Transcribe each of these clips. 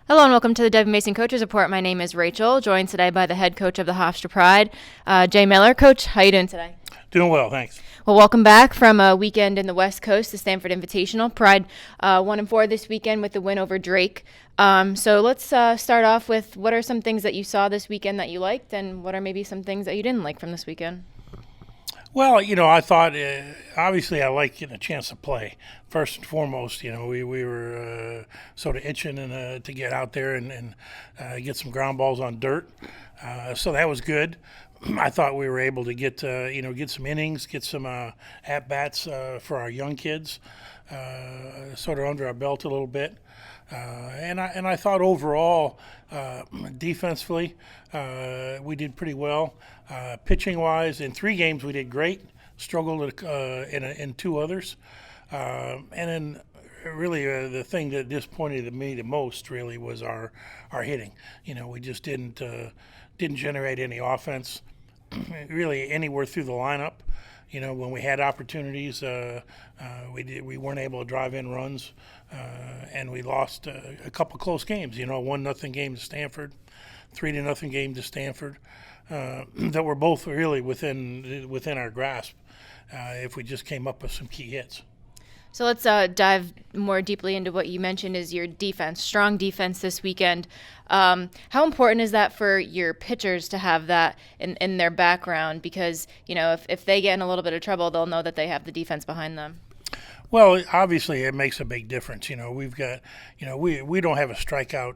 Hello and welcome to the Devin Mason Coaches Report. My name is Rachel, joined today by the head coach of the Hofstra Pride, Jay Miller. Coach, how you doing today? Doing well, thanks. Well, welcome back from a weekend in the West Coast, the Stanford Invitational. Pride 1-4 this weekend with the win over Drake. So let's start off with what are some things that you saw this weekend that you liked, and what are maybe some things that you didn't like from this weekend? Well, I thought obviously I like getting a chance to play. First and foremost, we were sort of itching and to get out there and get some ground balls on dirt. So that was good. I thought we were able to get some innings, get some at bats for our young kids, sort of under our belt a little bit. And I thought overall, defensively, we did pretty well. Pitching wise, in 3 games we did great. Struggled in 2 others, and then really the thing that disappointed me the most really was our hitting. We just didn't generate any offense really anywhere through the lineup. When we had opportunities, we weren't able to drive in runs, and we lost a couple close games. 1-0 game to Stanford, 3-0 game to Stanford, that were both really within our grasp if we just came up with some key hits. So let's dive more deeply into what you mentioned is your defense, strong defense this weekend. How important is that for your pitchers to have that in their background? Because, if they get in a little bit of trouble, they'll know that they have the defense behind them. Well, obviously it makes a big difference. We've got, we don't have a strikeout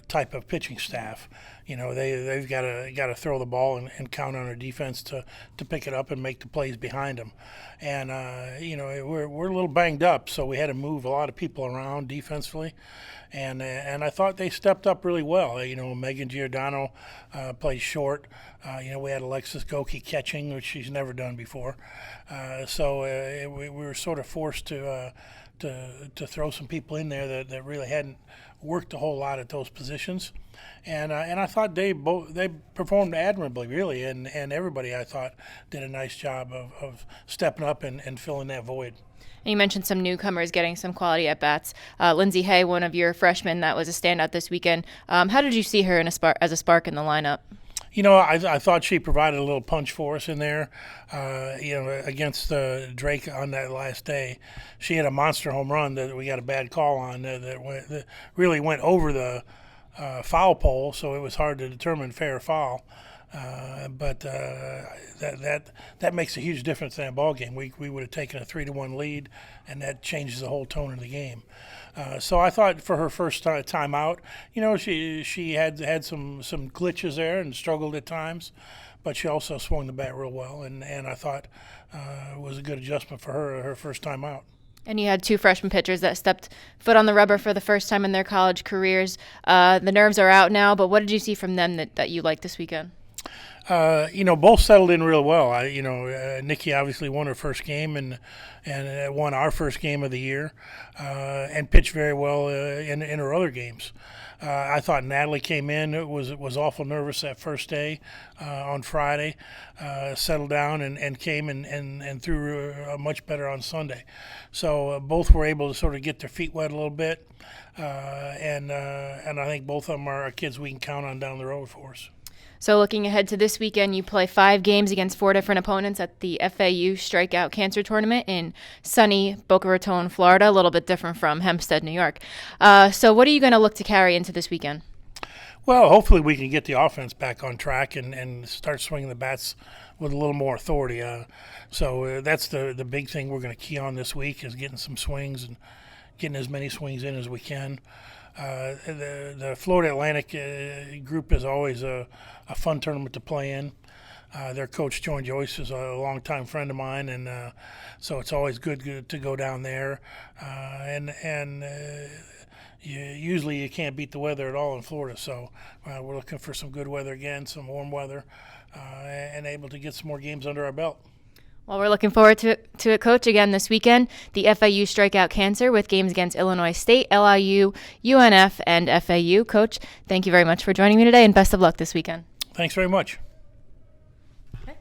type of pitching staff. They've got to throw the ball and count on our defense to pick it up and make the plays behind them. And we're a little banged up, so we had to move a lot of people around defensively. And I thought they stepped up really well. Megan Giordano plays short. We had Alexis Goki catching, which she's never done before. So we were sort of forced to throw some people in there that really hadn't worked a whole lot at those positions, and I thought they performed admirably, really, and everybody I thought did a nice job of stepping up and filling that void. And you mentioned some newcomers getting some quality at bats. Lindsay Hay, one of your freshmen, that was a standout this weekend. How did you see her as a spark in the lineup? I thought she provided a little punch for us in there, against Drake on that last day. She had a monster home run that we got a bad call on that really went over the foul pole, so it was hard to determine fair or foul. But that makes a huge difference in that ball game. We would have taken a 3-1 lead, and that changes the whole tone of the game. So I thought for her first time out, she had some glitches there and struggled at times, but she also swung the bat real well, and I thought it was a good adjustment for her first time out. And you had 2 freshman pitchers that stepped foot on the rubber for the first time in their college careers. The nerves are out now, but what did you see from them that you liked this weekend? Both settled in real well. Nikki obviously won her first game and won our first game of the year, and pitched very well in her other games. I thought Natalie came in, was awful nervous that first day on Friday, settled down and came and threw much better on Sunday. So both were able to sort of get their feet wet a little bit, and I think both of them are kids we can count on down the road for us. So looking ahead to this weekend, you play 5 games against 4 different opponents at the FAU Strikeout Cancer Tournament in sunny Boca Raton, Florida, a little bit different from Hempstead, New York. So what are you going to look to carry into this weekend? Well, hopefully we can get the offense back on track and start swinging the bats with a little more authority. So that's the big thing we're going to key on this week is getting some swings and getting as many swings in as we can. The Florida Atlantic group is always a fun tournament to play in. Their coach, Joan Joyce, is a longtime friend of mine, and so it's always good to go down there. Usually you can't beat the weather at all in Florida, so we're looking for some good weather again, some warm weather, and able to get some more games under our belt. Well, we're looking forward to it, Coach, again this weekend. The FAU Strikeout Cancer with games against Illinois State, LIU, UNF, and FAU. Coach, thank you very much for joining me today, and best of luck this weekend. Thanks very much.